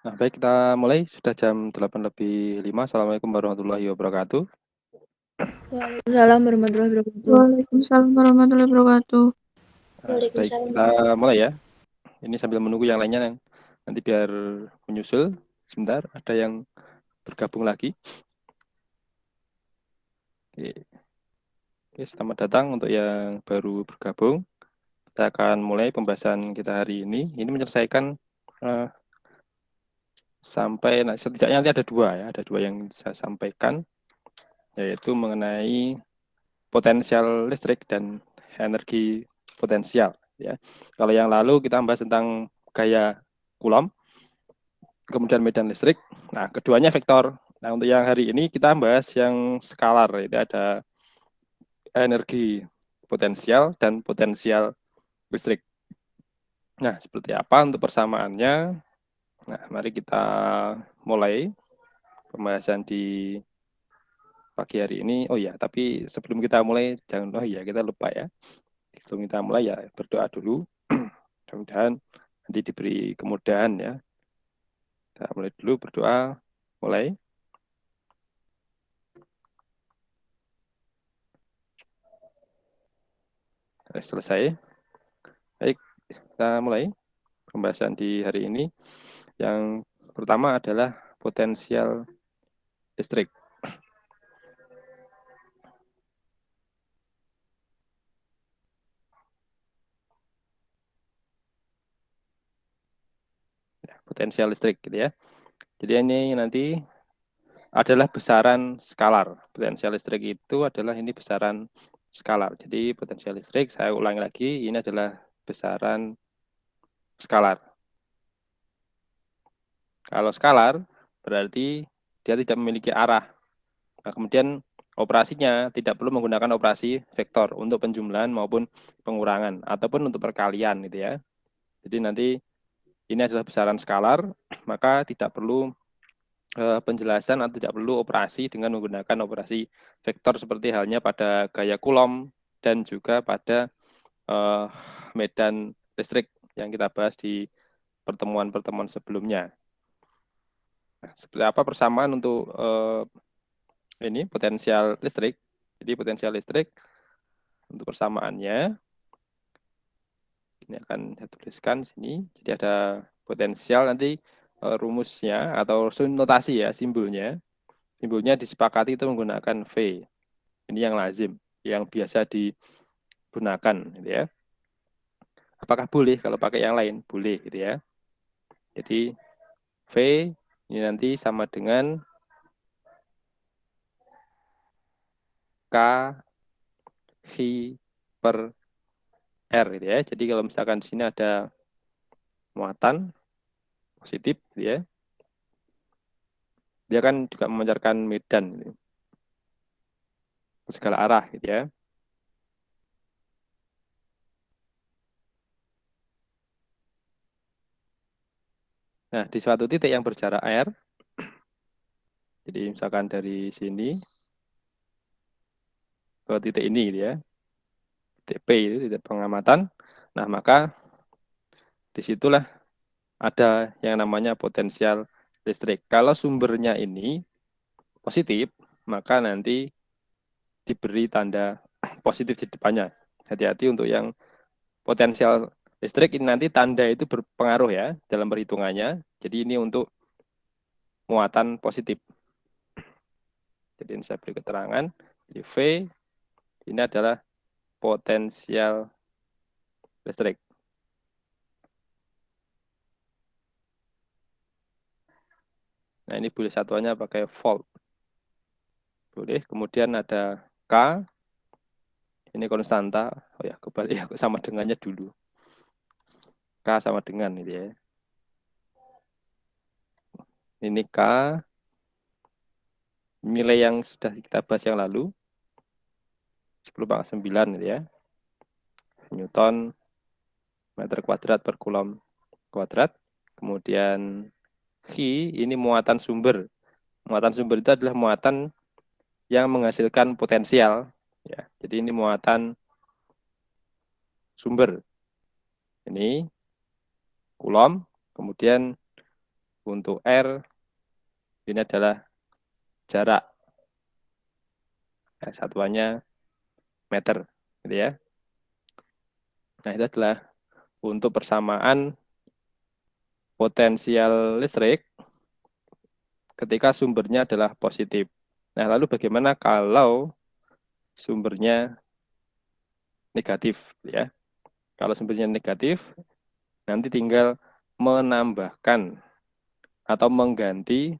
Nah, baik kita mulai. Sudah jam 8:05. Assalamualaikum warahmatullahi wabarakatuh. Waalaikumsalam warahmatullahi wabarakatuh. Waalaikumsalam warahmatullahi wabarakatuh. Baik, kita mulai ya. Ini sambil menunggu yang lainnya nanti biar menyusul. Sebentar, ada yang bergabung lagi. Oke, selamat datang untuk yang baru bergabung. Kita akan mulai pembahasan kita hari ini. Ini menyelesaikan sampai setidaknya nanti ada dua yang saya sampaikan, yaitu mengenai potensial listrik dan energi potensial. Ya, kalau yang lalu kita bahas tentang gaya Coulomb, kemudian medan listrik. Nah, keduanya vektor. Nah, untuk yang hari ini kita bahas yang skalar. Itu ada energi potensial dan potensial listrik. Nah, seperti apa untuk persamaannya? Nah, mari kita mulai pembahasan di pagi hari ini. Oh ya, tapi sebelum kita mulai, kita lupa ya. Sebelum kita mulai ya berdoa dulu. Mudah-mudahan nanti diberi kemudahan ya. Kita mulai dulu berdoa. Mulai. Selesai. Baik, kita mulai pembahasan di hari ini. Yang pertama adalah potensial listrik. Potensial listrik gitu ya. Jadi ini nanti adalah besaran skalar. Potensial listrik itu adalah ini besaran skalar. Jadi potensial listrik, saya ulangi lagi, ini adalah besaran skalar. Kalau skalar berarti dia tidak memiliki arah. Nah, kemudian operasinya tidak perlu menggunakan operasi vektor untuk penjumlahan maupun pengurangan ataupun untuk perkalian gitu ya. Jadi nanti ini adalah besaran skalar, maka tidak perlu penjelasan atau tidak perlu operasi dengan menggunakan operasi vektor seperti halnya pada gaya Coulomb dan juga pada medan listrik yang kita bahas di pertemuan-pertemuan sebelumnya. Nah, seperti apa persamaan untuk ini potensial listrik? Jadi potensial listrik untuk persamaannya ini akan saya tuliskan di sini. Jadi ada potensial nanti rumusnya atau notasi ya, simbolnya. Simbolnya disepakati itu menggunakan V. Ini yang lazim, yang biasa digunakan gitu ya. Apakah boleh kalau pakai yang lain? Boleh gitu ya. Jadi V ini nanti sama dengan K per R gitu ya. Jadi kalau misalkan di sini ada muatan positif gitu ya. Dia kan juga memancarkan medan gitu. Ke segala arah gitu ya. Nah, di suatu titik yang berjarak R, jadi misalkan dari sini ke titik ini gitu ya, titik P itu titik pengamatan. Nah, maka disitulah ada yang namanya potensial listrik. Kalau sumbernya ini positif, maka nanti diberi tanda positif di depannya. Hati-hati untuk yang potensial listrik ini nanti tanda itu berpengaruh ya dalam perhitungannya. Jadi ini untuk muatan positif. Jadi ini saya beri keterangan. Jadi V ini adalah potensial listrik. Nah ini boleh satuannya pakai volt. Boleh. Kemudian ada K. Ini konstanta. Oh ya kembali ya sama dengannya dulu. K sama dengan ini ya. Ini K. Nilai yang sudah kita bahas yang lalu. 10⁻⁹ gitu ya. Newton meter kuadrat per Coulomb kuadrat. Kemudian Xi ini muatan sumber. Muatan sumber itu adalah muatan yang menghasilkan potensial. Ya, jadi ini muatan sumber. Ini Coulomb. Kemudian untuk R ini adalah jarak. Ya, satuannya meter, gitu ya. Nah, itu adalah untuk persamaan potensial listrik ketika sumbernya adalah positif. Nah, lalu bagaimana kalau sumbernya negatif, ya? Kalau sumbernya negatif, nanti tinggal menambahkan atau mengganti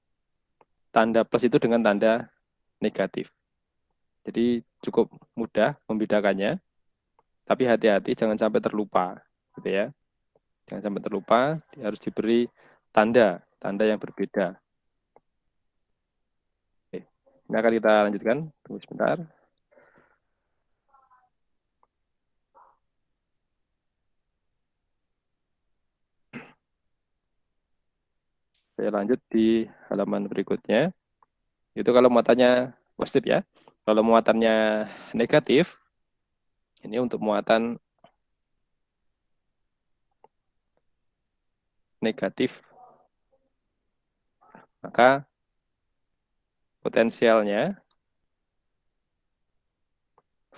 tanda plus itu dengan tanda negatif. Jadi cukup mudah membedakannya, tapi hati-hati jangan sampai terlupa, gitu ya. Jangan sampai terlupa, harus diberi tanda yang berbeda. Oke. Ini akan kita lanjutkan, tunggu sebentar. Saya lanjut di halaman berikutnya. Itu kalau muatannya positif ya. Kalau muatannya negatif, ini untuk muatan negatif, maka potensialnya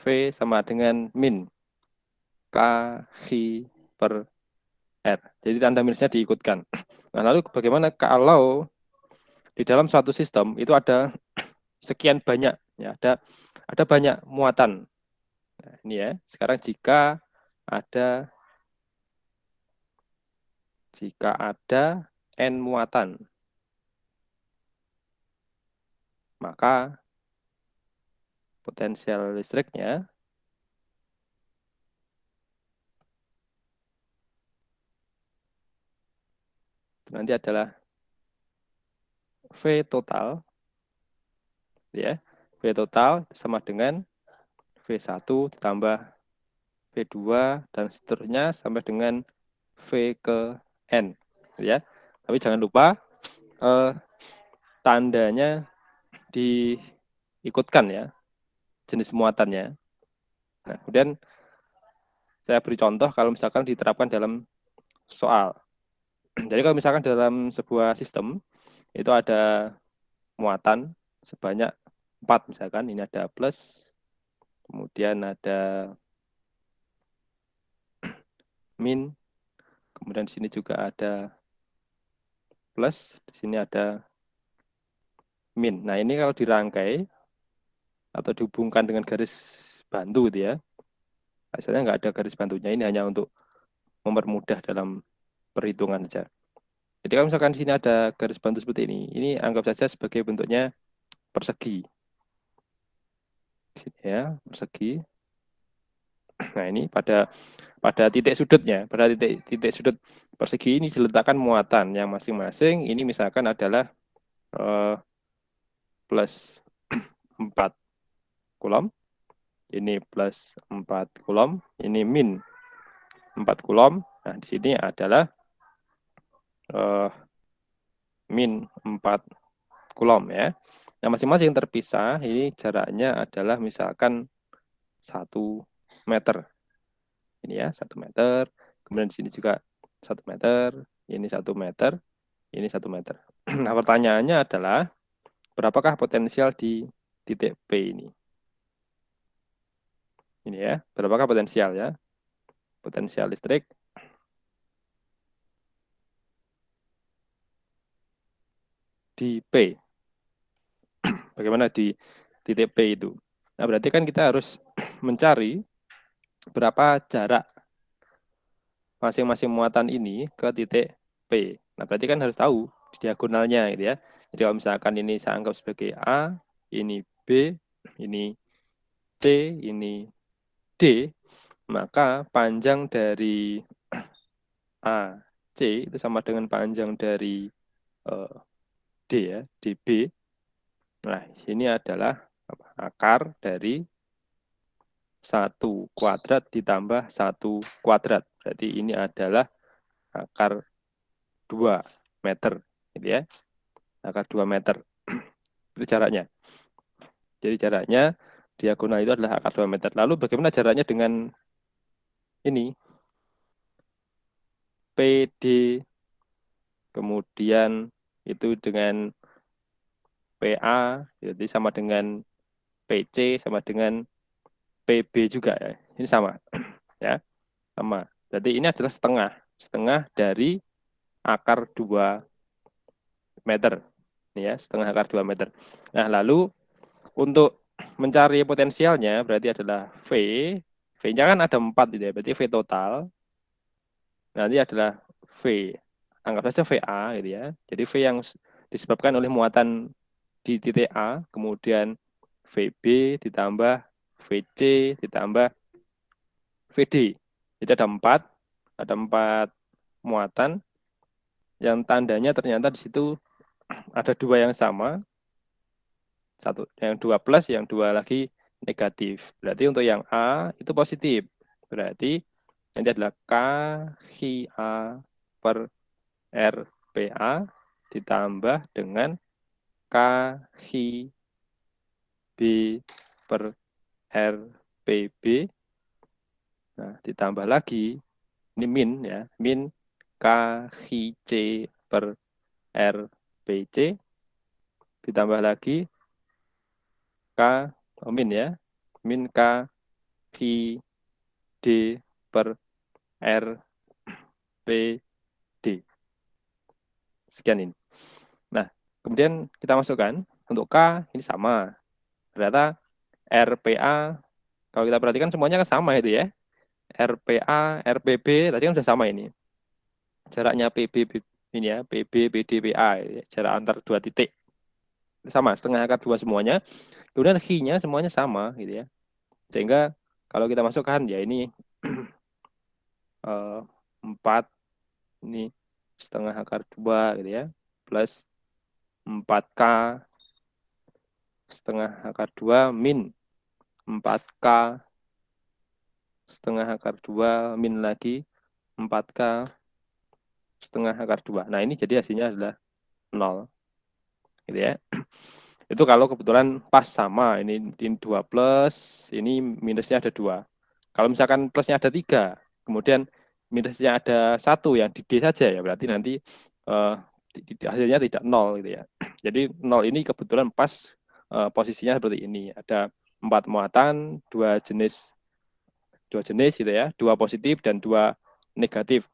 V sama dengan min K/I per R. Jadi tanda minusnya diikutkan. Nah, lalu bagaimana kalau di dalam suatu sistem itu ada sekian banyak, ya, ada banyak muatan. Nah, ini ya. Sekarang jika ada n muatan, maka potensial listriknya nanti adalah V total, ya. V total sama dengan V1 ditambah V2 dan seterusnya sampai dengan V ke N, ya. Tapi jangan lupa tandanya diikutkan ya, jenis muatannya. Nah, kemudian saya beri contoh kalau misalkan diterapkan dalam soal. Jadi kalau misalkan dalam sebuah sistem itu ada muatan sebanyak 4 misalkan, ini ada plus, kemudian ada min, kemudian di sini juga ada plus, di sini ada min. Nah, ini kalau dirangkai atau dihubungkan dengan garis bantu gitu ya, hasilnya nggak ada garis bantunya, ini hanya untuk mempermudah dalam perhitungan saja. Jadi kalau misalkan di sini ada garis bantu seperti ini anggap saja sebagai bentuknya persegi. Ya, persegi. Nah, ini pada titik sudutnya, pada titik sudut persegi ini diletakkan muatan yang masing-masing ini misalkan adalah plus 4 Coulomb, ini plus 4 Coulomb, ini min 4 Coulomb. Nah, di sini adalah min 4 Coulomb ya. Nah, masing-masing terpisah, ini jaraknya adalah misalkan 1 meter. Ini ya, 1 meter. Kemudian di sini juga 1 meter, ini 1 meter, ini 1 meter. Nah, pertanyaannya adalah, berapakah potensial di titik P ini? Ini ya, berapakah potensial ya? Potensial listrik di P. Bagaimana di titik P itu? Nah, berarti kan kita harus mencari berapa jarak masing-masing muatan ini ke titik P. Nah, berarti kan harus tahu diagonalnya gitu ya. Jadi kalau misalkan ini saya anggap sebagai A, ini B, ini C, ini D, maka panjang dari A, C itu sama dengan panjang dari D ya, DB. Nah, ini adalah akar dari 1 kuadrat ditambah 1 kuadrat. Berarti ini adalah akar 2 meter, gitu ya. Akar 2 meter. Itu jaraknya. Jadi jaraknya diagonal itu adalah akar 2 meter. Lalu bagaimana jaraknya dengan ini? PD, kemudian itu dengan PA, jadi sama dengan PC, sama dengan PB juga ya. Ini sama, ya, sama. Jadi ini adalah setengah dari akar 2 meter, ya, setengah akar 2 meter. Nah, lalu untuk mencari potensialnya berarti adalah V. V-nya kan ada 4 gitu ya, berarti V total. Nanti adalah V. Anggap saja VA gitu ya. Jadi V yang disebabkan oleh muatan di titik A, kemudian VB ditambah VC ditambah VD. Jadi ada 4 muatan yang tandanya ternyata di situ ada 2 yang sama, satu yang 2 plus, yang 2 lagi negatif. Berarti untuk yang A itu positif. Berarti nanti adalah KHA per RPA ditambah dengan KHB per RPB. Nah, ditambah lagi, ini min ya, min KHC per RPC, ditambah lagi min ya, min KHD per RPD. Sekian ini. Nah, kemudian kita masukkan, untuk K ini sama. Ternyata RPA, kalau kita perhatikan semuanya kan sama itu ya. RPA, RPB, tadi kan sudah sama ini. Jaraknya PB ini ya, PB, PD, PA, jarak antar 2 titik. Sama, setengah akar 2 semuanya. Kemudian H-nya semuanya sama gitu ya. Sehingga kalau kita masukkan ya ini 4 ini setengah akar 2 gitu ya, plus 4K setengah akar 2 min 4K setengah akar 2 min lagi 4K setengah akar 2. Nah, ini jadi hasilnya adalah 0. Gitu ya. Itu kalau kebetulan pas sama, ini 2 plus, ini minusnya ada 2. Kalau misalkan plusnya ada 3, kemudian minusnya ada 1 yang di D saja ya, berarti nanti hasilnya tidak 0 gitu ya. Jadi 0 ini kebetulan pas posisinya seperti ini. Ada 4 muatan, 2 jenis gitu ya, 2 positif dan 2 negatif.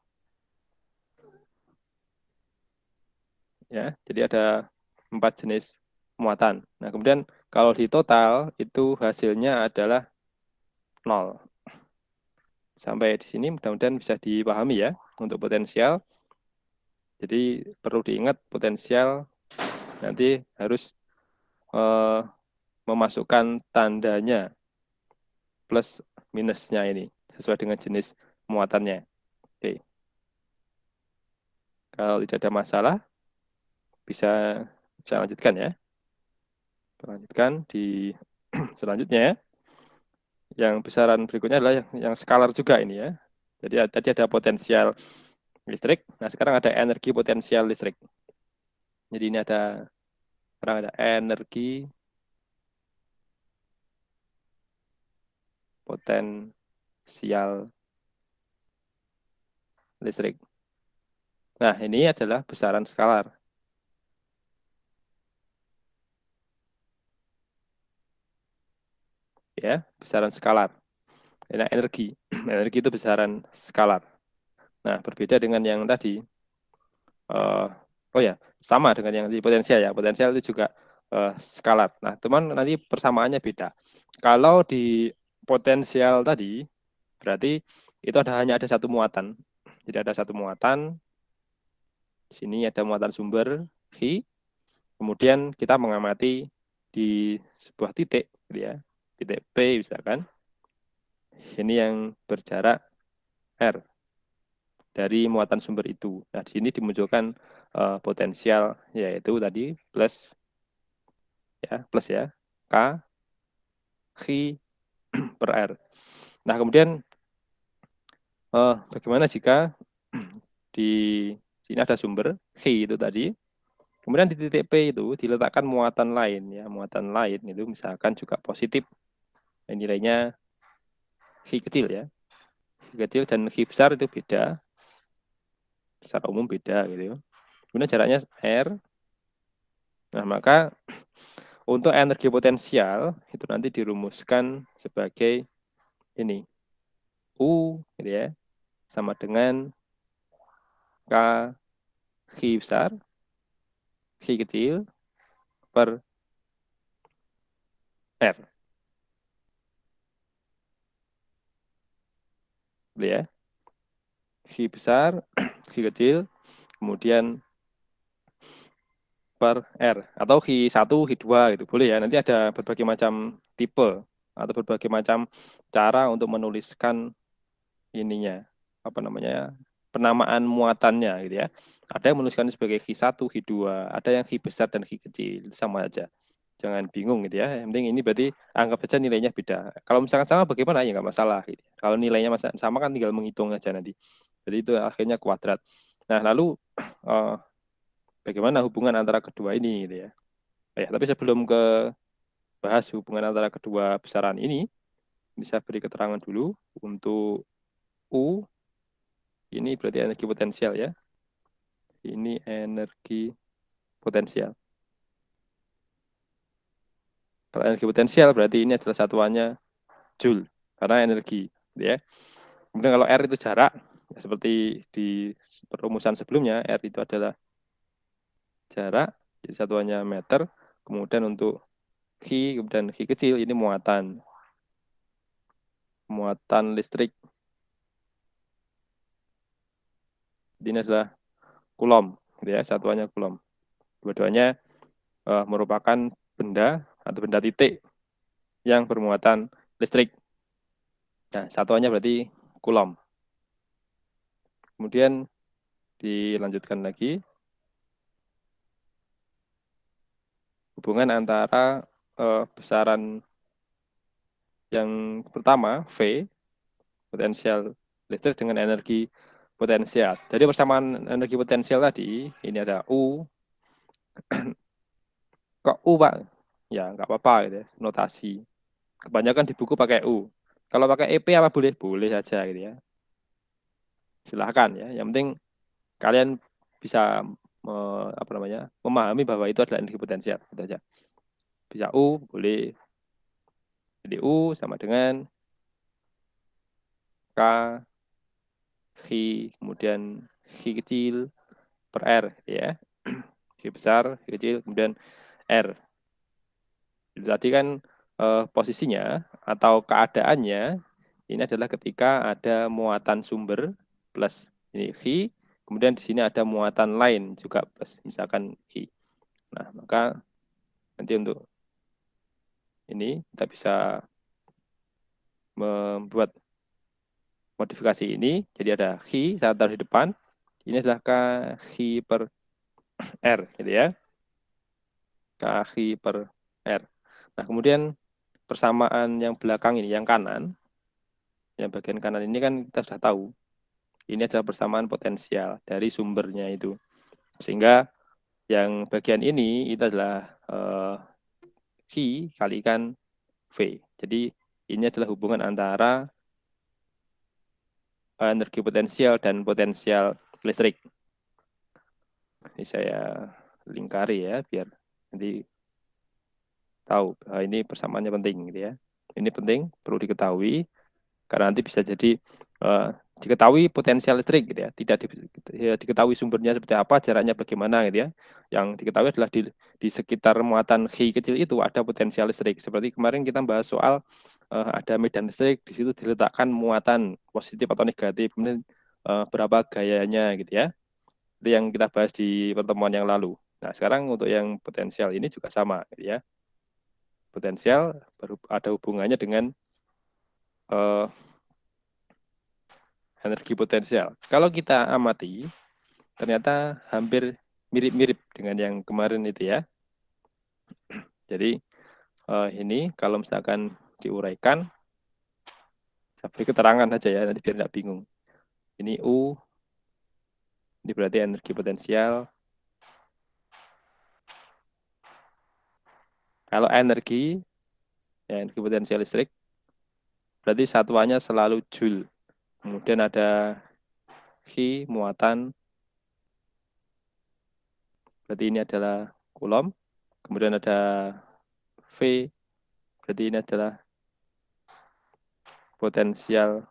Ya, jadi ada 4 jenis muatan. Nah, kemudian kalau di total itu hasilnya adalah 0. Sampai di sini mudah-mudahan bisa dipahami ya untuk potensial. Jadi perlu diingat potensial nanti harus memasukkan tandanya plus minusnya ini sesuai dengan jenis muatannya. Oke. Kalau tidak ada masalah bisa saya lanjutkan ya. Lanjutkan di selanjutnya ya. Yang besaran berikutnya adalah yang skalar juga ini ya. Jadi tadi ada potensial listrik. Nah, sekarang ada energi potensial listrik. Jadi ini sekarang ada energi potensial listrik. Nah, ini adalah besaran skalar. Ya, besaran skalar. Nah, energi. Energi itu besaran skalar. Nah, berbeda dengan yang tadi. Oh ya, sama dengan yang di potensial ya. Potensial itu juga skalar. Nah, teman nanti persamaannya beda. Kalau di potensial tadi, berarti itu hanya ada satu muatan. Jadi ada satu muatan. Di sini ada muatan sumber Hi. Kemudian kita mengamati di sebuah titik, gitu ya, titik P misalkan. Ini yang berjarak R dari muatan sumber itu. Nah, di sini dimunculkan potensial yaitu tadi plus ya K Hi per R. Nah, kemudian bagaimana jika di Sini ada sumber H itu tadi. Kemudian di titik P itu diletakkan muatan lain ya. Muatan lain itu misalkan juga positif. Nilainya H kecil ya. H kecil dan H besar itu beda. Secara umum beda gitu. Kemudian jaraknya R. Nah, maka untuk energi potensial itu nanti dirumuskan sebagai ini. U gitu ya. Sama dengan K H besar, H kecil per R. Gitu ya. H besar, H kecil, kemudian per R. Atau H1, H2 gitu. Boleh ya, nanti ada berbagai macam tipe atau berbagai macam cara untuk menuliskan ininya. Apa namanya, penamaan muatannya gitu ya. Ada yang menuliskan sebagai H1, H2, ada yang H besar dan H kecil. Sama aja. Jangan bingung gitu ya. Yang penting ini berarti anggap saja nilainya beda. Kalau misalkan sama bagaimana ya nggak masalah. Gitu. Kalau nilainya sama kan tinggal menghitung aja nanti. Jadi itu akhirnya kuadrat. Nah lalu bagaimana hubungan antara kedua ini gitu ya. Tapi sebelum ke bahas hubungan antara kedua besaran ini, bisa beri keterangan dulu untuk U. Ini berarti energi potensial ya. Ini energi potensial. Kalau energi potensial berarti ini adalah satuannya Joule karena energi, gitu ya. Kemudian kalau R itu jarak, ya seperti di perumusan sebelumnya, R itu adalah jarak, jadi satuannya meter. Kemudian untuk H, kemudian H kecil ini muatan listrik. Ini adalah Coulomb, gitu ya, satuannya Coulomb. Dua-duanya merupakan benda atau benda titik yang bermuatan listrik. Nah, satuannya berarti Coulomb. Kemudian dilanjutkan lagi hubungan antara besaran yang pertama V potensial listrik dengan energi potensial. Jadi persamaan energi potensial tadi ini ada U. Kok U Pak? Ya nggak apa-apa gitu ya, notasi. Kebanyakan di buku pakai U. Kalau pakai EP apa boleh? Boleh saja gitu ya. Silahkan ya. Yang penting kalian bisa memahami bahwa itu adalah energi potensial. Gitu aja. Bisa U, boleh. Jadi U sama dengan K, H, kemudian H kecil per R. Ya. H besar, H kecil, kemudian R. Jadi tadi kan posisinya atau keadaannya ini adalah ketika ada muatan sumber plus ini H, kemudian di sini ada muatan lain juga plus misalkan H. Nah, maka nanti untuk ini kita bisa membuat modifikasi ini. Jadi ada H, saya taruh di depan. Ini adalah K H per R, gitu ya. K H per R. Nah, kemudian persamaan yang belakang ini, yang kanan, yang bagian kanan ini kan kita sudah tahu. Ini adalah persamaan potensial dari sumbernya itu. Sehingga yang bagian ini itu adalah Q kalikan V. Jadi ini adalah hubungan antara energi potensial dan potensial listrik. Ini saya lingkari ya biar nanti tahu ini persamaannya penting gitu ya. Ini penting, perlu diketahui karena nanti bisa jadi diketahui potensial listrik gitu ya. Tidak diketahui sumbernya seperti apa, jaraknya bagaimana gitu ya. Yang diketahui adalah di sekitar muatan H kecil itu ada potensial listrik. Seperti kemarin kita bahas soal ada medan listrik, di situ diletakkan muatan positif atau negatif, kemudian berapa gayanya gitu ya. Itu yang kita bahas di pertemuan yang lalu. Nah, sekarang untuk yang potensial ini juga sama gitu ya. Potensial ada hubungannya dengan energi potensial. Kalau kita amati, ternyata hampir mirip-mirip dengan yang kemarin itu ya. Jadi ini kalau misalkan diuraikan, saya beri keterangan saja ya, nanti biar tidak bingung. Ini U, Ini berarti energi potensial. Kalau energi, ya energi potensial listrik, berarti satuannya selalu joule. Kemudian ada Q, muatan. Berarti ini adalah Coulomb. Kemudian ada V, berarti ini adalah potensial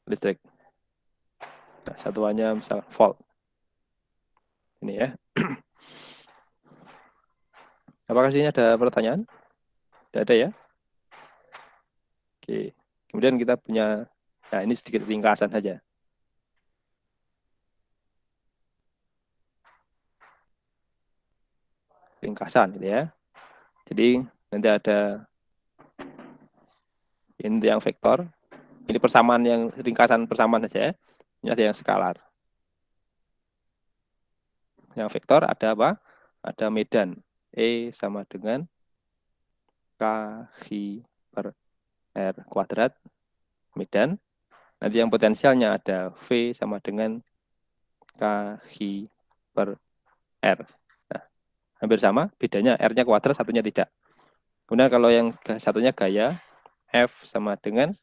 listrik. Nah, satuannya misal volt. Ini ya. Apakah sini ada pertanyaan? Tidak ada ya? Oke. Kemudian kita punya, nah ini sedikit ringkasan saja. Ringkasan gitu ya. Jadi nanti ada ini yang vektor. Ini persamaan yang ringkasan persamaan saja ya. Ini ada yang skalar. Yang vektor ada apa? Ada medan. E sama dengan KI per R kuadrat. Medan. Nanti yang potensialnya ada V sama dengan KI per R. Nah, hampir sama. Bedanya R-nya kuadrat, satunya tidak. Kemudian kalau yang satunya gaya, F sama dengan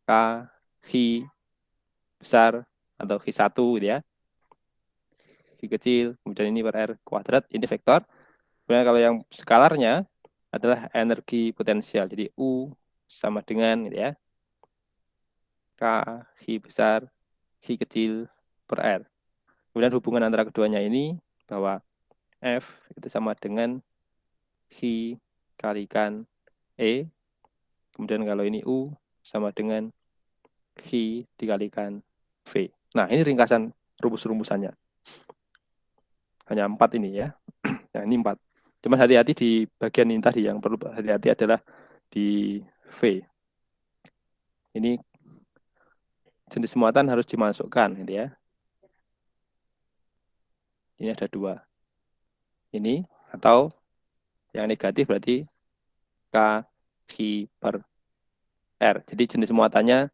KI besar atau Q1 gitu ya. Q kecil, kemudian ini per R kuadrat, ini vektor. Kemudian kalau yang skalarnya adalah energi potensial. Jadi U sama dengan gitu ya. K, Q besar, Q kecil per R. Kemudian hubungan antara keduanya ini bahwa F itu sama dengan Q kalikan E. Kemudian kalau ini U sama dengan Q dikalikan V. Nah, ini ringkasan rumus-rumusannya. Hanya 4 ini ya. Nah, ini 4. Cuma hati-hati di bagian ini tadi, yang perlu hati-hati adalah di V. Ini jenis muatan harus dimasukkan gitu ya. Ini ada 2. Ini atau yang negatif berarti K Q per R. Jadi jenis muatannya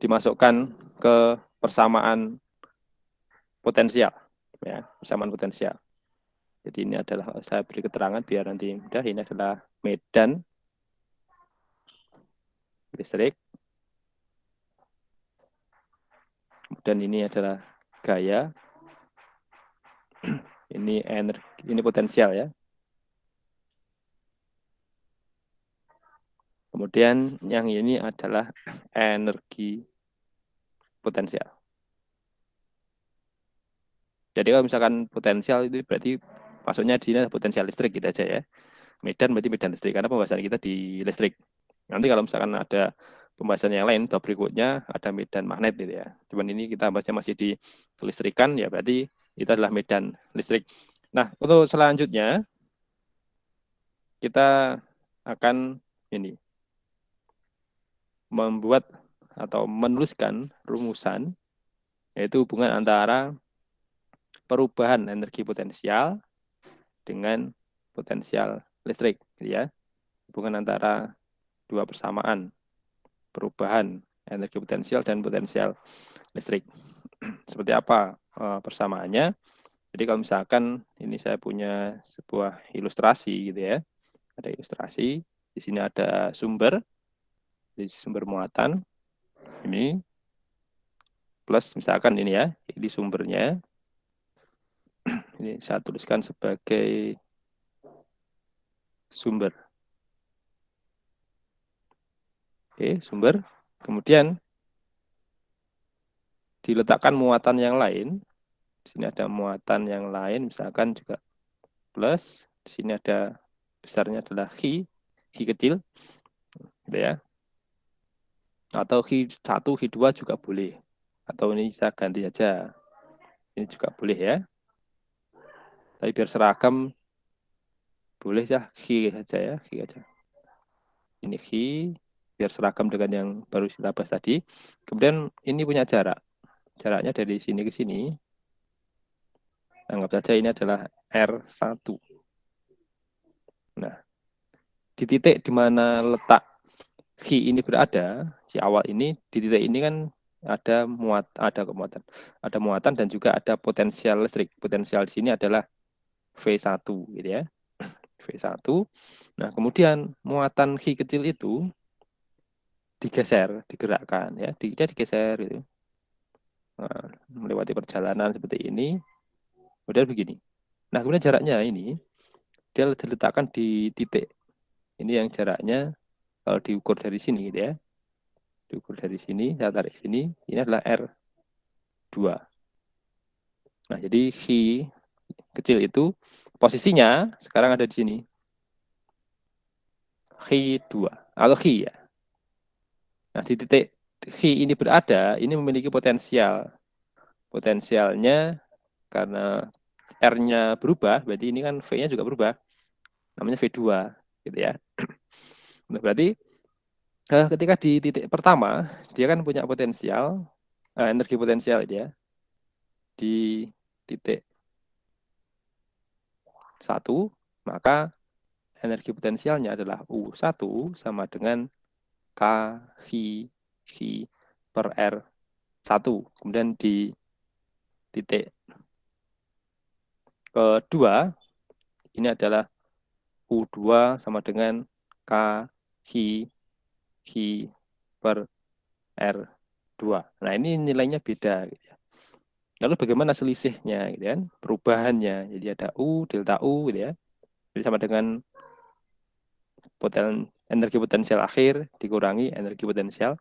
dimasukkan ke persamaan potensial ya, persamaan potensial. Jadi ini adalah, saya beri keterangan biar nanti mudah. Ini adalah medan listrik. Dan ini adalah gaya. Ini energi, ini potensial ya. Kemudian yang ini adalah energi potensial. Jadi kalau misalkan potensial itu berarti maksudnya di sini potensial listrik gitu aja ya. Medan berarti medan listrik, karena pembahasan kita di listrik. Nanti kalau misalkan ada pembahasan yang lain, bab berikutnya ada medan magnet gitu ya. Cuman ini kita bahasnya masih di kelistrikan, ya berarti itu adalah medan listrik. Nah, untuk selanjutnya kita akan ini membuat atau menuliskan rumusan, yaitu hubungan antara perubahan energi potensial dengan potensial listrik, ya. Hubungan antara dua persamaan perubahan energi potensial dan potensial listrik. Seperti apa persamaannya? Jadi kalau misalkan ini saya punya sebuah ilustrasi gitu ya, ada ilustrasi, di sini ada sumber, di sumber muatan, ini plus misalkan ini ya, ini sumbernya, ini saya tuliskan sebagai sumber. Oke, sumber. Kemudian diletakkan muatan yang lain. Di sini ada muatan yang lain, misalkan juga plus. Di sini ada besarnya adalah Q kecil, gitu ya. Atau Q1, Q2 juga boleh. Atau ini saya ganti saja. Ini juga boleh ya. Tapi biar seragam, boleh ya Q saja ya, Q aja. Ini Q, biar seragam dengan yang baru kita bahas tadi. Kemudian ini punya jarak. Jaraknya dari sini ke sini. Anggap saja ini adalah R1. Nah, di titik di mana letak Q ini berada, di awal ini, di titik ini kan ada muatan dan juga ada potensial listrik. Potensial di sini adalah V1 gitu ya. V1. Nah, kemudian muatan Q kecil itu digeser, digerakkan ya, dia digeser gitu. Nah, melewati perjalanan seperti ini. Kemudian begini. Nah, kemudian jaraknya ini dia diletakkan di titik. Ini yang jaraknya kalau diukur dari sini gitu ya. Diukur dari sini, saya tarik sini, ini adalah R2. Nah, jadi Q kecil itu posisinya sekarang ada di sini. Q2 atau Q ya. Nah, di titik Q ini berada, ini memiliki potensial. Potensialnya karena R-nya berubah, berarti ini kan V-nya juga berubah. Namanya V2 gitu ya. Nah, berarti ketika di titik pertama, dia kan punya potensial, energi potensial ya, di titik 1, maka energi potensialnya adalah U1 sama dengan K Q per R1. Kemudian di titik kedua, ini adalah U2 sama dengan K Q per R2. Nah, ini nilainya beda gitu ya. Lalu bagaimana selisihnya gitu kan? Perubahannya. Jadi ada U, delta U gitu ya. Jadi sama dengan energi potensial akhir dikurangi energi potensial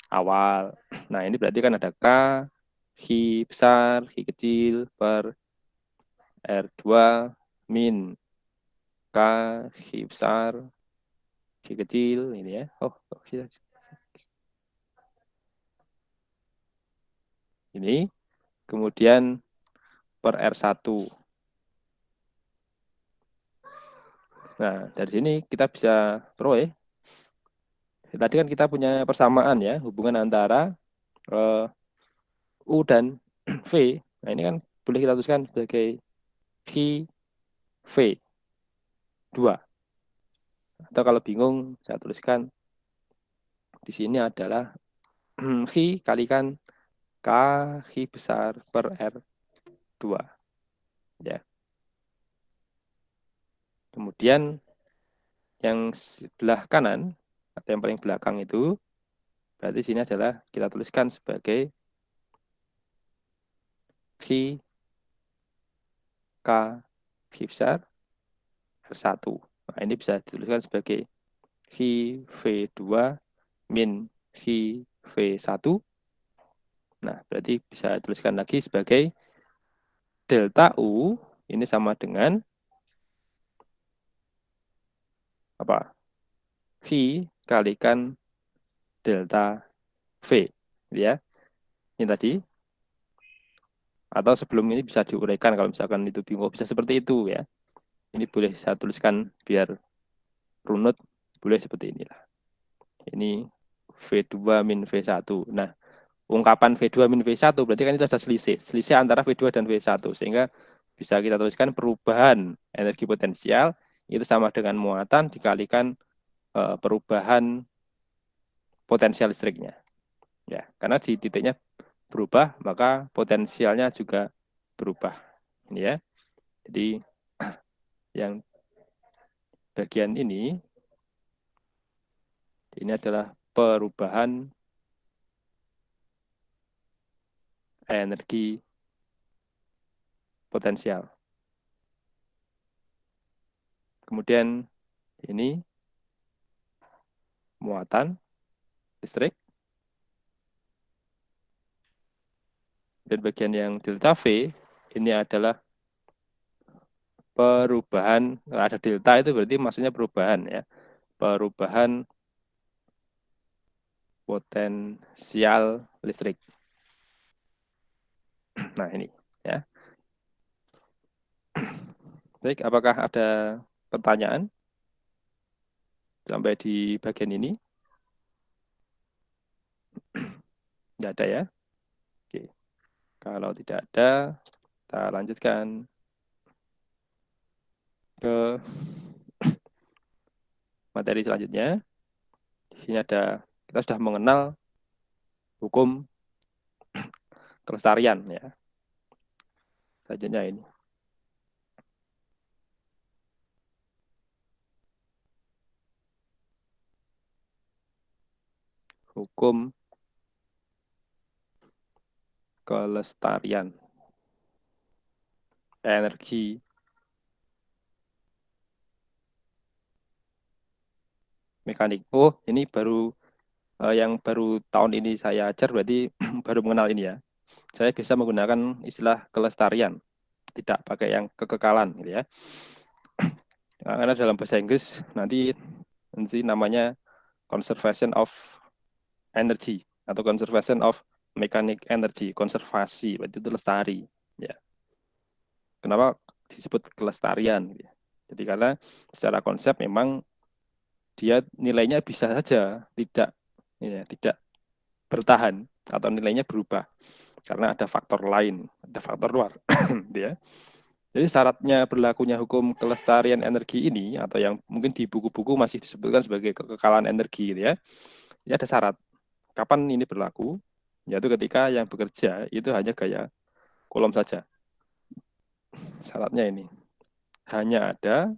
awal. Nah, ini berarti kan ada K, Q besar, Q kecil per R2 min K, Q besar, Q kecil ini ya. Oh, ini kemudian per R1. Nah, dari sini kita bisa peroleh. Tadi kan kita punya persamaan ya, hubungan antara U dan V. Nah, ini kan boleh kita tuliskan sebagai Q V2. Atau kalau bingung, saya tuliskan di sini adalah Q kalikan K Q besar per R2. Ya. Kemudian yang sebelah kanan atau yang paling belakang itu berarti sini adalah kita tuliskan sebagai Q K Q besar R1. Nah, ini bisa dituliskan sebagai Q V2 min Q V1. Nah, berarti bisa tuliskan lagi sebagai delta U ini sama dengan apa? V kalikan delta V, ya. Ini tadi. Atau sebelum ini bisa diuraikan kalau misalkan itu bingung, bisa seperti itu ya. Ini boleh saya tuliskan biar runut, boleh seperti inilah. Ini V2 min V1. Nah, ungkapan V2 min V1 berarti kan itu ada selisih. Selisih antara V2 dan V1. Sehingga bisa kita tuliskan perubahan energi potensial itu sama dengan muatan dikalikan perubahan potensial listriknya. Ya, karena di titiknya berubah, maka potensialnya juga berubah. Ini ya. Jadi yang bagian ini adalah perubahan energi potensial. Kemudian ini muatan listrik. Dan bagian yang delta V ini adalah perubahan, ada delta itu berarti maksudnya perubahan ya. Perubahan potensial listrik. Nah, ini ya. Baik, apakah ada pertanyaan sampai di bagian ini? Tidak ada ya? Oke. Kalau tidak ada, kita lanjutkan ke materi selanjutnya. Di sini ada, kita sudah mengenal hukum kelestarian ya. Selanjutnya ini. Hukum kelestarian energi mekanik. Oh, ini baru yang baru tahun ini saya ajar, berarti baru mengenal ini ya. Saya bisa menggunakan istilah kelestarian, tidak pakai yang kekekalan gitu ya. Karena dalam bahasa Inggris nanti namanya conservation of energy atau conservation of mechanic energy, konservasi, berarti itu lestari ya. Kenapa disebut kelestarian gitu ya? Jadi karena secara konsep memang dia nilainya bisa saja tidak bertahan atau nilainya berubah karena ada faktor lain, ada faktor luar gitu ya. Jadi syaratnya berlakunya hukum kelestarian energi ini atau yang mungkin di buku-buku masih disebutkan sebagai kekekalan energi gitu ya. Ini ada syarat. Kapan ini berlaku? Yaitu ketika yang bekerja itu hanya gaya Coulomb saja. Syaratnya ini. Hanya ada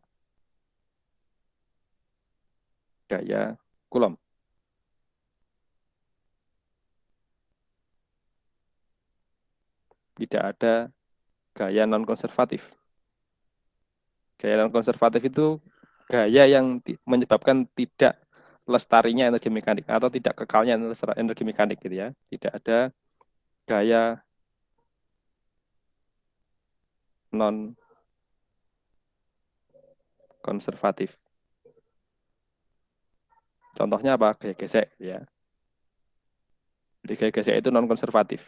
gaya Coulomb. Tidak ada gaya non-konservatif. Gaya non-konservatif itu gaya yang menyebabkan tidak lestarinya energi mekanik atau tidak kekalnya energi mekanik gitu ya. Tidak ada gaya non konservatif. Contohnya apa? Gaya gesek ya. Jadi gaya gesek itu non konservatif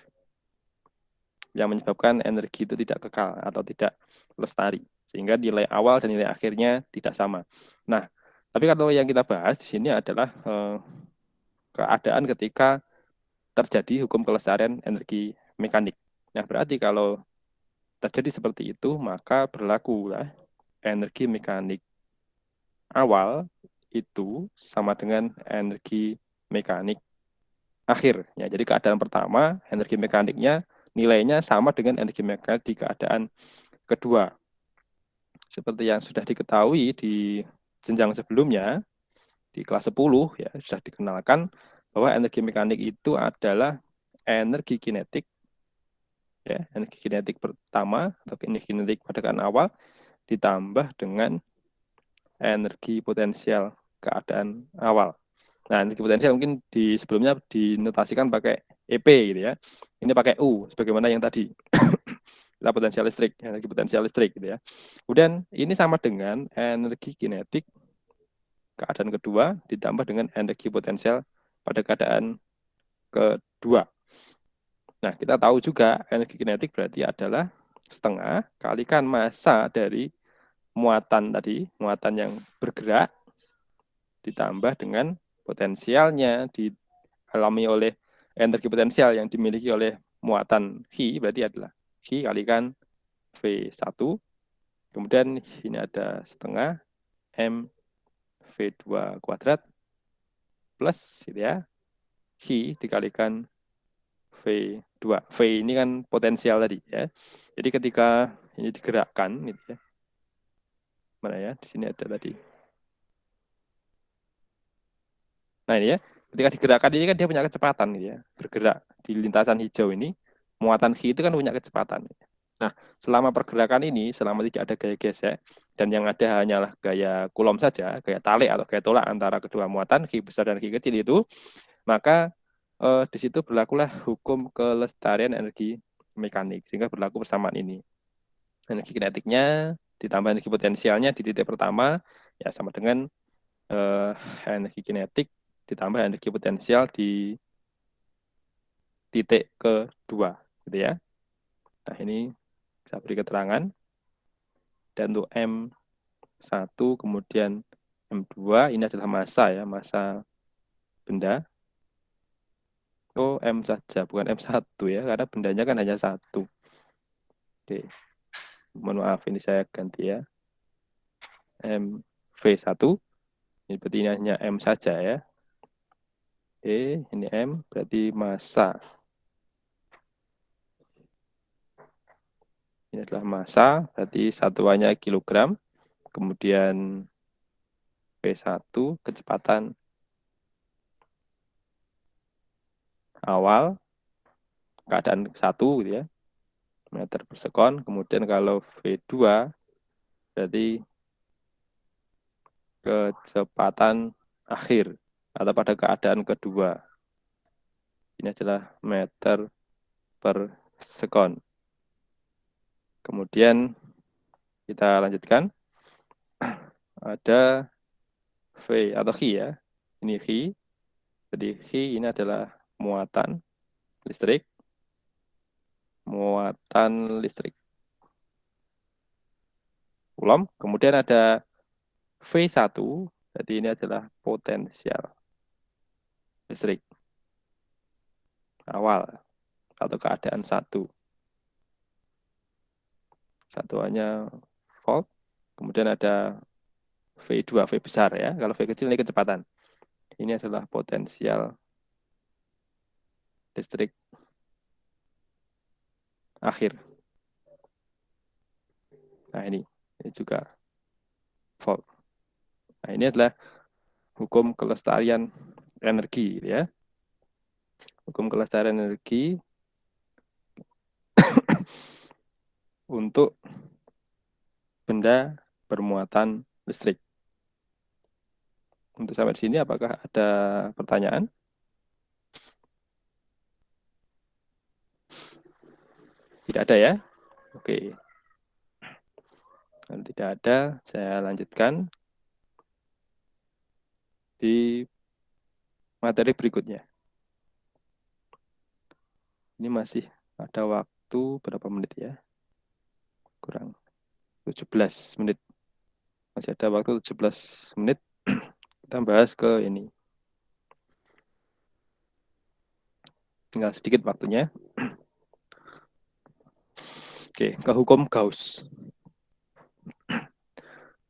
yang menyebabkan energi itu tidak kekal atau tidak lestari sehingga nilai awal dan nilai akhirnya tidak sama. Nah, tapi kalau yang kita bahas di sini adalah keadaan ketika terjadi hukum kelestarian energi mekanik. Nah, berarti kalau terjadi seperti itu, maka berlakulah energi mekanik awal itu sama dengan energi mekanik akhir. Ya, jadi keadaan pertama, energi mekaniknya nilainya sama dengan energi mekanik di keadaan kedua. Seperti yang sudah diketahui di jenjang sebelumnya, di kelas 10, ya, sudah dikenalkan bahwa energi mekanik itu adalah energi kinetik, ya, energi kinetik pertama, atau energi kinetik pada keadaan awal, ditambah dengan energi potensial keadaan awal. Nah, energi potensial mungkin di sebelumnya dinotasikan pakai EP gitu ya. Ini pakai U sebagaimana yang tadi. Kita potensial listrik, energi potensial listrik gitu ya. Kemudian ini sama dengan energi kinetik keadaan kedua ditambah dengan energi potensial pada keadaan kedua. Nah, kita tahu juga energi kinetik berarti adalah setengah kalikan massa dari muatan tadi, muatan yang bergerak ditambah dengan potensialnya dialami oleh energi potensial yang dimiliki oleh muatan Q, berarti adalah Q kalikan V1, kemudian ini ada setengah M V2 kuadrat plus gitu ya, Q dikalikan V2. V ini kan potensial tadi ya. Jadi ketika ini digerakkan gitu ya. Mana ya? Di sini ada tadi. Nah ini ya, ketika digerakkan ini kan dia punya kecepatan gitu ya, bergerak di lintasan hijau ini, muatan Q itu kan punya kecepatan. Nah, selama pergerakan ini, selama tidak ada gaya gesek, dan yang ada hanyalah gaya Coulomb saja, gaya tarik atau gaya tolak antara kedua muatan, Q besar dan Q kecil itu, maka di situ berlakulah hukum kelestarian energi mekanik, sehingga berlaku persamaan ini. Energi kinetiknya ditambah energi potensialnya di titik pertama, ya sama dengan energi kinetik ditambah energi potensial di titik kedua, gitu ya. Nah ini saya beri keterangan. Dan untuk M1 kemudian M2 ini adalah massa ya, massa benda. Oh M saja, bukan M1 ya, karena bendanya kan hanya satu. Oke, mohon maaf ini saya ganti ya. MV1, ini berarti ini hanya M saja ya. Oke, ini M berarti massa Ini adalah massa, berarti satuannya kilogram. Kemudian P1 kecepatan awal, keadaan 1 gitu ya, meter per sekon. Kemudian kalau V2 berarti kecepatan akhir atau pada keadaan kedua. Ini adalah meter per sekon. Kemudian kita lanjutkan. Ada V atau Chi ya. Ini Chi. Jadi Chi ini adalah muatan listrik. Muatan listrik. Coulomb. Kemudian ada V1. Jadi ini adalah potensial listrik awal atau keadaan 1. Satuannya volt. Kemudian ada V2, V besar ya. Kalau V kecil ini kecepatan. Ini adalah potensial listrik akhir. Nah ini juga volt. Nah ini adalah hukum kelestarian energi ya. Hukum kelestarian energi untuk benda bermuatan listrik. Untuk sampai di sini apakah ada pertanyaan? Tidak ada ya? Oke. Kalau tidak ada, saya lanjutkan di materi berikutnya. Ini masih ada waktu berapa menit ya? Kurang 17 menit. Masih ada waktu 17 menit. Kita bahas ke ini. Tinggal sedikit waktunya. Oke, ke hukum Gauss.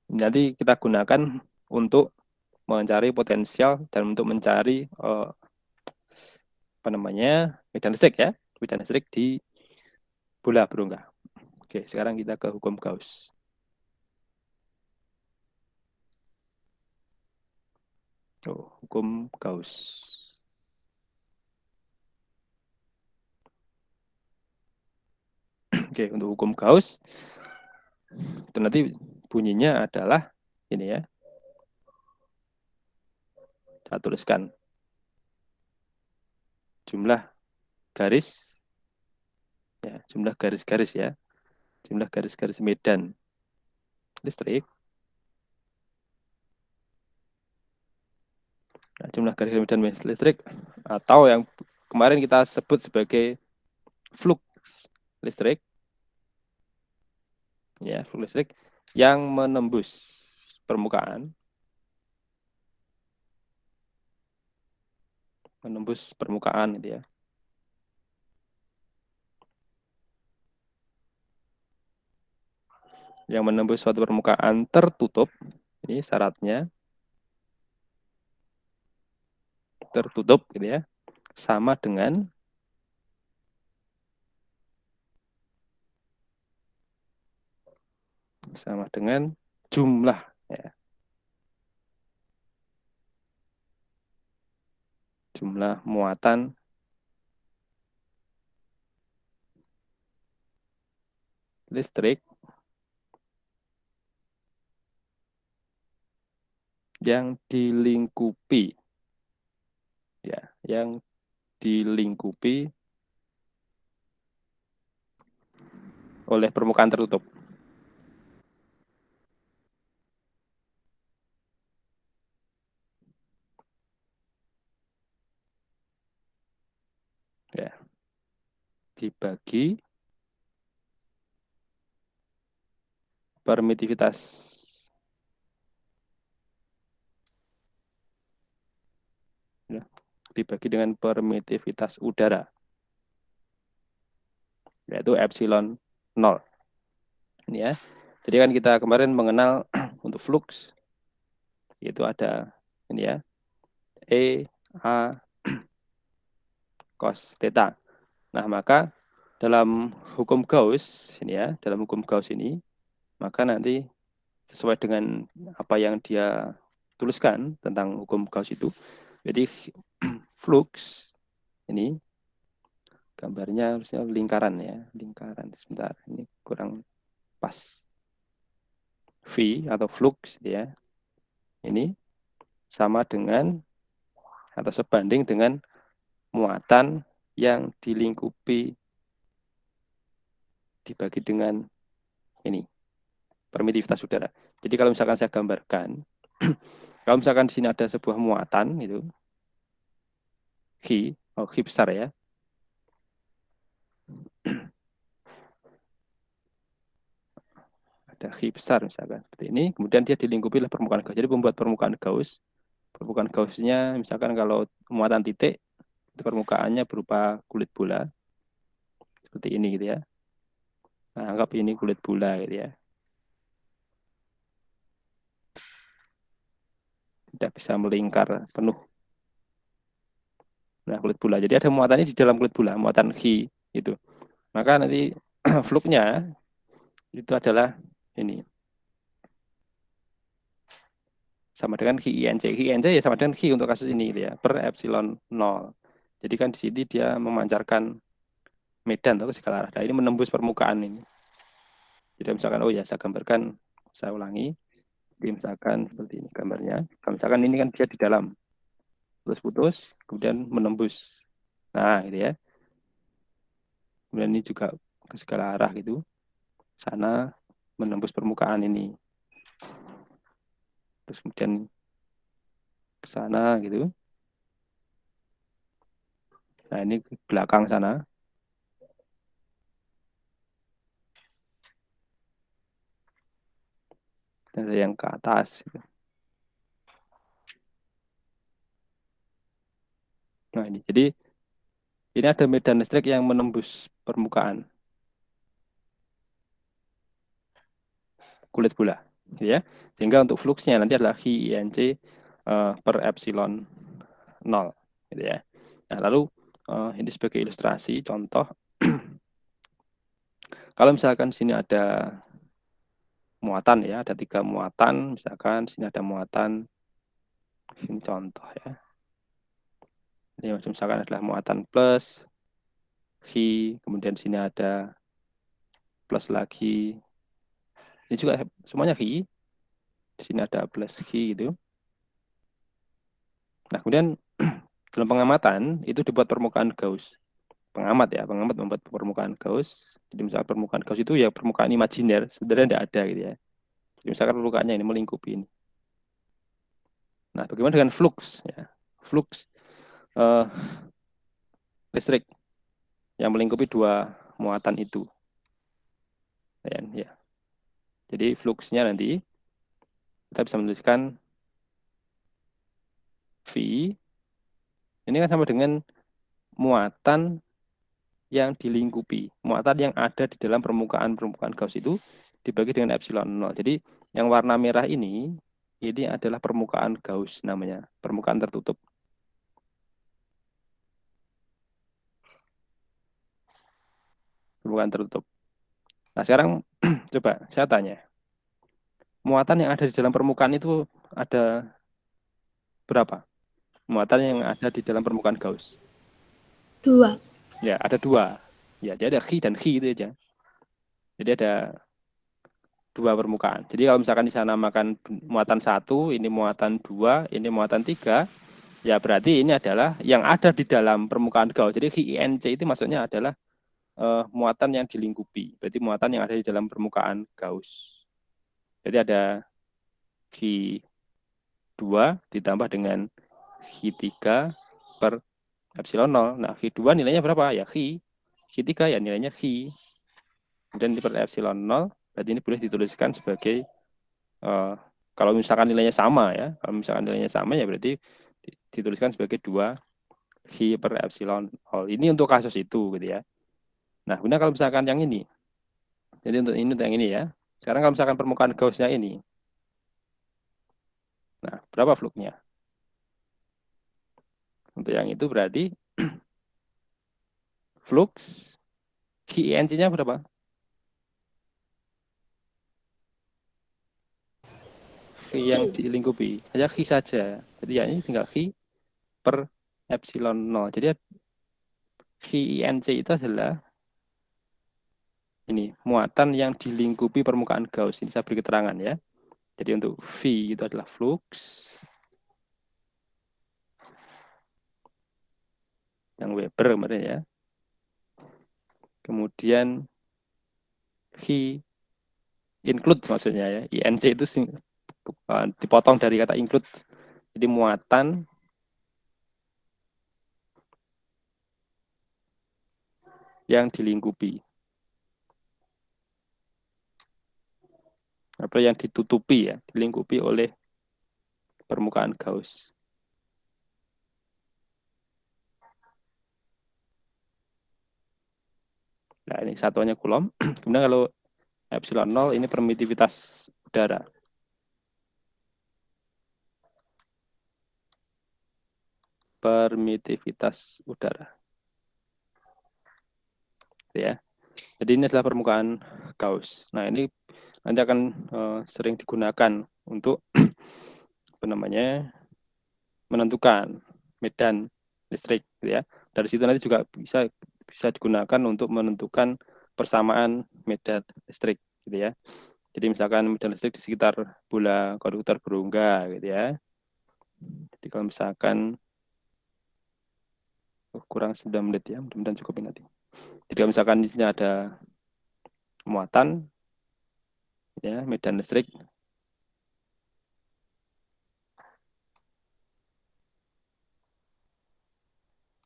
Nanti kita gunakan untuk mencari potensial dan untuk mencari medan listrik ya, medan listrik di bola berongga. Oke, sekarang kita ke hukum Gauss. Hukum Gauss. Oke, untuk hukum Gauss itu nanti bunyinya adalah ini ya. Saya tuliskan jumlah garis ya, jumlah garis-garis ya. Jumlah garis-garis medan listrik. Nah, jumlah garis medan listrik atau yang kemarin kita sebut sebagai flux listrik. Ya, flux listrik yang menembus permukaan. Menembus permukaan gitu ya. Yang menembus suatu permukaan tertutup, ini syaratnya tertutup gitu ya, sama dengan jumlah ya. Jumlah muatan listrik yang dilingkupi ya, yang dilingkupi oleh permukaan tertutup. Ya. Dibagi permitivitas ya, dibagi dengan permitivitas udara, yaitu epsilon 0. Ini ya. Jadi kan kita kemarin mengenal untuk flux yaitu ada ini ya, E A cos theta. Nah, maka dalam hukum Gauss ini ya, dalam hukum Gauss ini, maka nanti sesuai dengan apa yang dia tuliskan tentang hukum Gauss itu. Jadi flux ini gambarnya harusnya lingkaran ya, lingkaran. Sebentar, ini kurang pas. V atau flux ya. Ini sama dengan atau sebanding dengan muatan yang dilingkupi dibagi dengan ini permitivitas udara. Jadi kalau misalkan saya gambarkan, kalau misalkan di sini ada sebuah muatan itu, Q besar ya. Ada Q besar misalkan seperti ini, kemudian dia dilingkupi oleh permukaan Gauss. Jadi membuat permukaan Gaussnya misalkan kalau muatan titik itu permukaannya berupa kulit bola seperti ini gitu ya. Nah, anggap ini kulit bola gitu ya. Tidak bisa melingkar penuh. Nah, kulit bola. Jadi ada muatannya di dalam kulit bola, muatan Q itu. Maka nanti fluknya itu adalah ini. Sama dengan QINC. QINC ya sama dengan Q untuk kasus ini gitu ya, per epsilon 0. Jadi kan di sini dia memancarkan medan atau ke segala arah. Nah, ini menembus permukaan ini. Jadi misalkan, oh ya saya gambarkan, saya ulangi. Jadi misalkan seperti ini gambarnya. Kalau misalkan ini kan dia di dalam, putus-putus, kemudian menembus. Nah, gitu ya. Kemudian ini juga ke segala arah gitu. Sana menembus permukaan ini. Terus kemudian ke sana gitu. Nah, ini ke belakang sana. Dan ada yang ke atas. Gitu. Nah, ini. Jadi ini ada medan listrik yang menembus permukaan kulit bola, ya. Sehingga untuk fluxnya nanti adalah QINC per epsilon 0, gitu ya. Nah, lalu ini sebagai ilustrasi contoh, kalau misalkan sini ada muatan ya, ada 3 muatan, misalkan sini ada muatan, ini contoh ya. Ini misalkan adalah muatan plus, kemudian sini ada plus lagi, ini juga semuanya di sini ada plus gitu. Nah, kemudian dalam pengamatan itu dibuat permukaan Gauss. Pengamat membuat permukaan Gauss. Jadi misalkan permukaan Gauss itu ya permukaan imajiner, sebenarnya tidak ada gitu ya. Jadi misalkan permukaannya ini melingkupi ini. Nah, bagaimana dengan flux ya? Flux listrik yang melingkupi dua muatan itu. Ya. Jadi fluxnya nanti kita bisa menuliskan V ini kan sama dengan muatan yang dilingkupi. Muatan yang ada di dalam permukaan Gauss itu dibagi dengan epsilon 0. Jadi yang warna merah ini adalah permukaan Gauss namanya, permukaan tertutup. Permukaan tertutup. Nah, sekarang coba saya tanya. Muatan yang ada di dalam permukaan itu ada berapa? Muatan yang ada di dalam permukaan Gauss? 2. Ya, ada 2. Ya, dia ada Chi dan Chi itu aja. Jadi ada 2 permukaan. Jadi kalau misalkan disanamakan muatan 1, ini muatan 2, ini muatan 3, ya berarti ini adalah yang ada di dalam permukaan Gauss. Jadi QINC itu maksudnya adalah muatan yang dilingkupi. Berarti muatan yang ada di dalam permukaan Gauss. Jadi ada Q2 ditambah dengan Q3 per epsilon 0. Nah, Q2 nilainya berapa? Ya Q. Q3 ya nilainya Q. Kemudian di per epsilon 0, berarti ini boleh dituliskan sebagai kalau misalkan nilainya sama ya. Kalau misalkan nilainya sama ya berarti dituliskan sebagai 2 Q per epsilon 0. Ini untuk kasus itu gitu ya. Nah, kemudian kalau misalkan yang ini. Jadi untuk yang ini ya. Sekarang kalau misalkan permukaan Gauss-nya ini. Nah, berapa fluknya? Untuk yang itu berarti flux Khi INC-nya berapa? Khi yang dilingkupi. Hanya khi saja. Jadi ya ini tinggal khi per epsilon 0. Jadi khi INC itu adalah ini muatan yang dilingkupi permukaan Gauss. Ini saya beri keterangan ya. Jadi untuk V itu adalah flux. Yang Weber kemarin ya. Kemudian V include maksudnya ya. INC itu dipotong dari kata include. Jadi muatan yang dilingkupi. Apa yang ditutupi ya, dilingkupi oleh permukaan Gauss. Nah, ini satuannya Coulomb. Kemudian kalau epsilon 0 ini permitivitas udara. Permitivitas udara. Ya. Jadi ini adalah permukaan Gauss. Nah, ini nanti akan sering digunakan untuk apa namanya? Menentukan medan listrik gitu ya. Dari situ nanti juga bisa digunakan untuk menentukan persamaan medan listrik gitu ya. Jadi misalkan medan listrik di sekitar bola konduktor berongga gitu ya. Jadi kalau misalkan kurang 9 menit ya, mudah-mudahan cukup nanti. Jadi kalau misalkan di sini ada muatan ya, medan listrik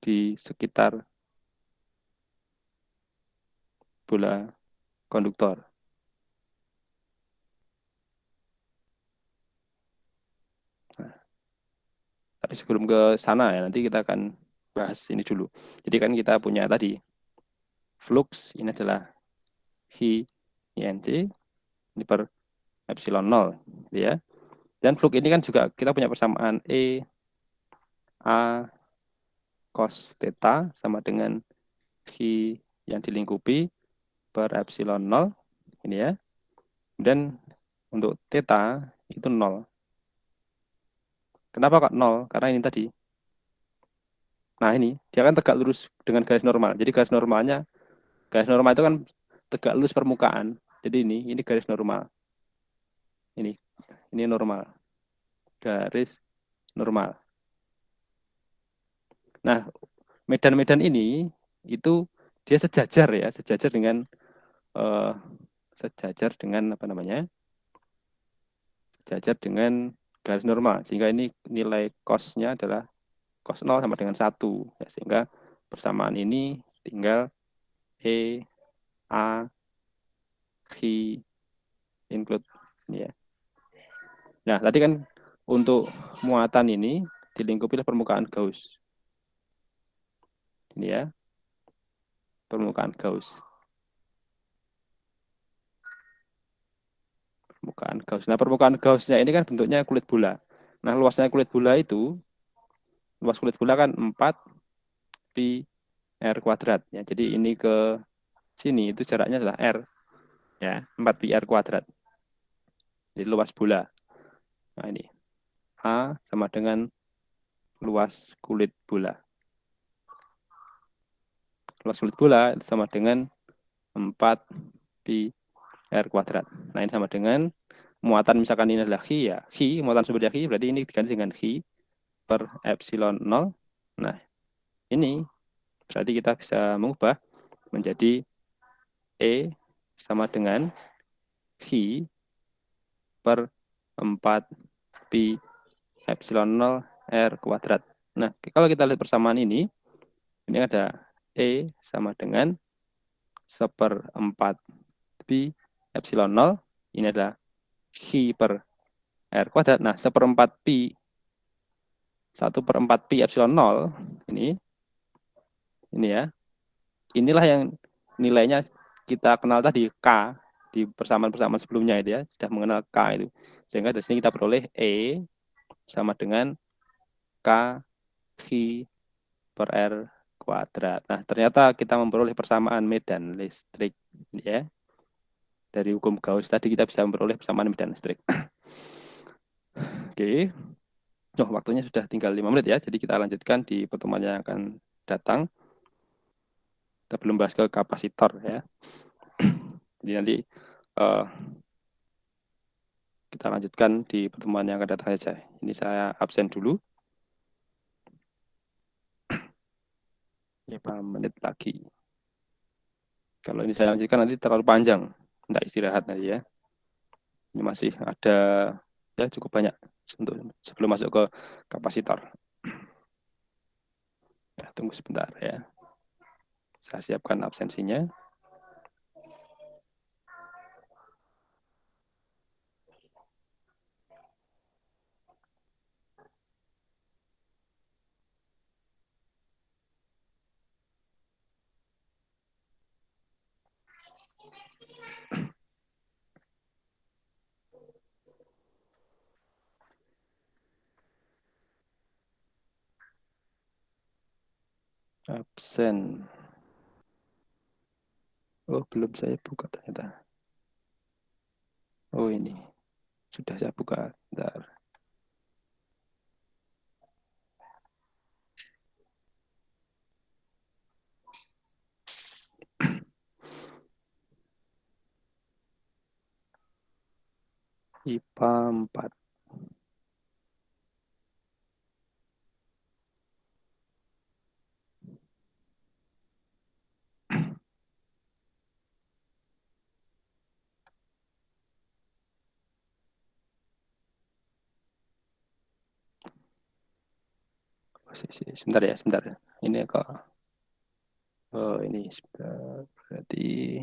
di sekitar bola konduktor. Nah, tapi sebelum ke sana ya, nanti kita akan bahas ini dulu. Jadi kan kita punya tadi flux ini adalah Hi INC ini per epsilon 0 ya. Dan flux ini kan juga kita punya persamaan E A cos theta sama dengan Hi yang dilingkupi per epsilon 0 ini ya. Dan untuk theta itu 0. Kenapa kok 0? Karena ini tadi. Nah ini, dia kan tegak lurus dengan garis normal. Jadi garis normal itu kan tegak lurus permukaan. Jadi ini garis normal. Ini normal. Garis normal. Nah, medan-medan ini itu dia sejajar ya, sejajar dengan apa namanya? Sejajar dengan garis normal. Sehingga ini nilai cos-nya adalah cos 0 sama dengan 1 ya, sehingga persamaan ini tinggal E A Hi include ini ya. Nah, tadi kan untuk muatan ini dilingkupi oleh permukaan Gauss. Ini ya. Permukaan Gauss. Permukaan Gauss. Nah, permukaan Gauss-nya ini kan bentuknya kulit bola. Nah, luasnya kulit bola itu, luas kulit bola kan 4 pi R kuadrat. Ya, jadi ini ke sini itu jaraknya adalah R. Ya, 4 pi R kuadrat. Jadi luas bola. Nah, ini. A sama dengan luas kulit bola. Luas kulit bola itu sama dengan 4 pi R kuadrat. Nah, ini sama dengan muatan misalkan ini adalah Hi ya. Hi, muatan sumbernya Hi, berarti ini diganti dengan Hi per epsilon 0. Nah, ini berarti kita bisa mengubah menjadi E sama dengan Hi per 4 pi epsilon 0 R kuadrat. Nah, kalau kita lihat persamaan ini ada E sama dengan 1/4 pi epsilon 0. Ini adalah Hi per R kuadrat. Nah, 1/4 pi 1/4 pi epsilon 0 ini ya. Inilah yang nilainya kita kenal tadi K di persamaan-persamaan sebelumnya itu ya, sudah mengenal K itu. Sehingga dari sini kita peroleh E sama dengan K Hi per R kuadrat. Nah, ternyata kita memperoleh persamaan medan listrik, ya. Dari hukum Gauss tadi kita bisa memperoleh persamaan medan listrik. Oke. Oh, waktunya sudah tinggal 5 menit ya. Jadi kita lanjutkan di pertemuan yang akan datang. Kita belum bahas ke kapasitor ya. Jadi nanti kita lanjutkan di pertemuan yang akan datang saja. Ini saya absen dulu. 5 menit lagi. Kalau ini saya lanjutkan nanti terlalu panjang. Tidak istirahat nanti ya. Ini masih ada ya cukup banyak untuk sebelum masuk ke kapasitor. Ya, tunggu sebentar ya. Saya siapkan absensinya. Absen. Oh, belum saya buka ternyata. Oh, ini. Sudah saya buka. Bentar. IPA 4. Sebentar ya, sebentar. Ini kok. Oh, ini sebentar. Berarti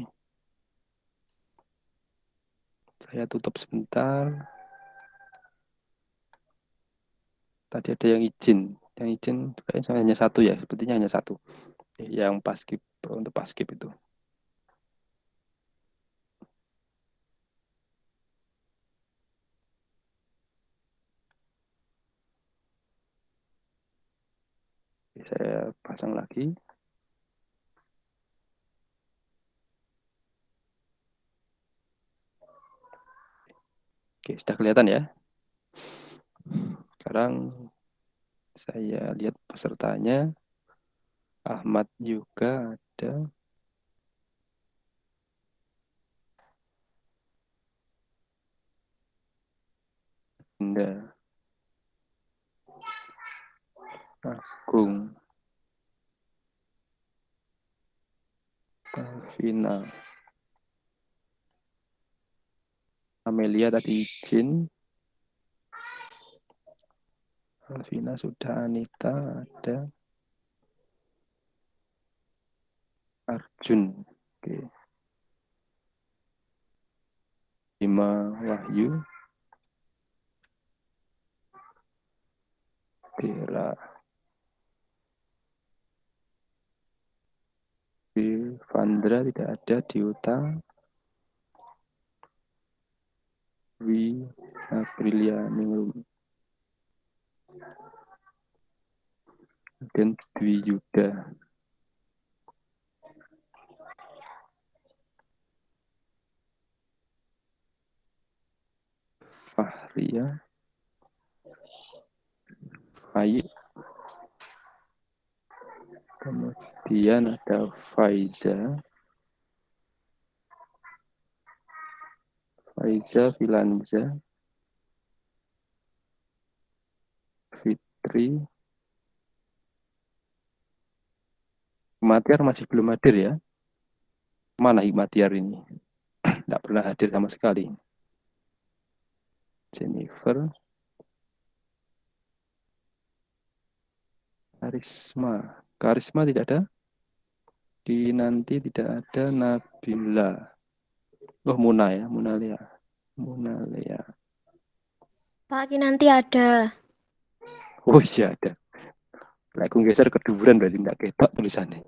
saya tutup sebentar. Tadi ada yang izin. Yang izin kayaknya hanya satu ya. Sepertinya hanya satu. Yang paskib, untuk paskib itu. Saya pasang lagi. Oke, sudah kelihatan ya. Sekarang saya lihat pesertanya. Ahmad juga ada. Indah. Agung. Vina. Amelia tadi izin. Alvina sudah, Anita ada. Arjun. Oke. Bima Wahyu. Bella. Vandra tidak ada. Diuta. Wi. Aprilia Ningrum. Dan Dwi Yuda. Fahria. Fai. Kemudian ada Faiza. Faiza Filanza. Fitri. Hikmatiar masih belum hadir ya. Mana Hikmatiar ini? Tidak pernah hadir sama sekali. Jennifer. Karisma tidak ada. Di nanti tidak ada. Nabila. Oh, Muna ya. Munalea. Pak Kinanti ada. Oh iya ada. Aku geser keduburan berarti tidak ketok tulisannya.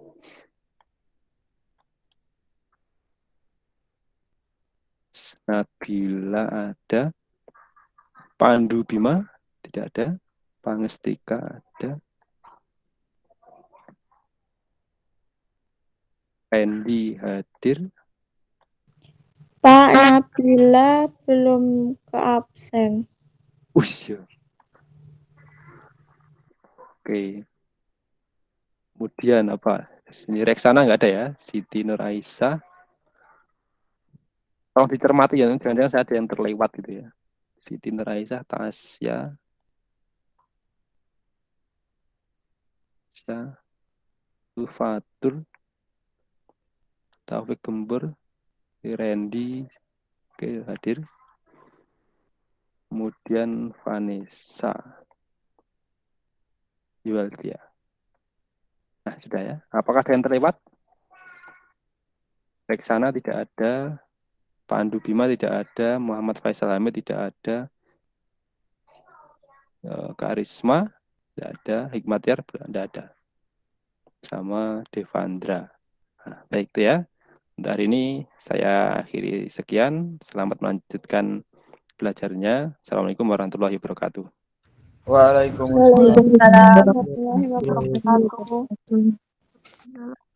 Nabila ada. Pandu Bima tidak ada. Pangestika ada. Randy hadir. Pak Nabila belum ke absen. Ush, oke. Kemudian apa? Sini Reksana nggak ada ya. Siti Nur Aisyah. Tolong dicermati ya, jangan-jangan saya ada yang terlewat gitu ya. Siti Nur Aisyah, Tasya, Fatur, Taufik Gembur, Randy, oke, hadir. Kemudian Vanessa, Yuvaldia. Nah, sudah ya. Apakah ada yang terlewat? Reksana tidak ada, Pandu Bima tidak ada, Muhammad Faisal Hamid tidak ada, Karisma tidak ada, Hikmatyar tidak ada, sama Devandra. Nah, baik itu ya. Untuk hari ini saya akhiri sekian. Selamat melanjutkan belajarnya. Assalamualaikum warahmatullahi wabarakatuh. Waalaikumsalam Waalaikumsalam warahmatullahi warahmatullahi wabarakatuh. wabarakatuh.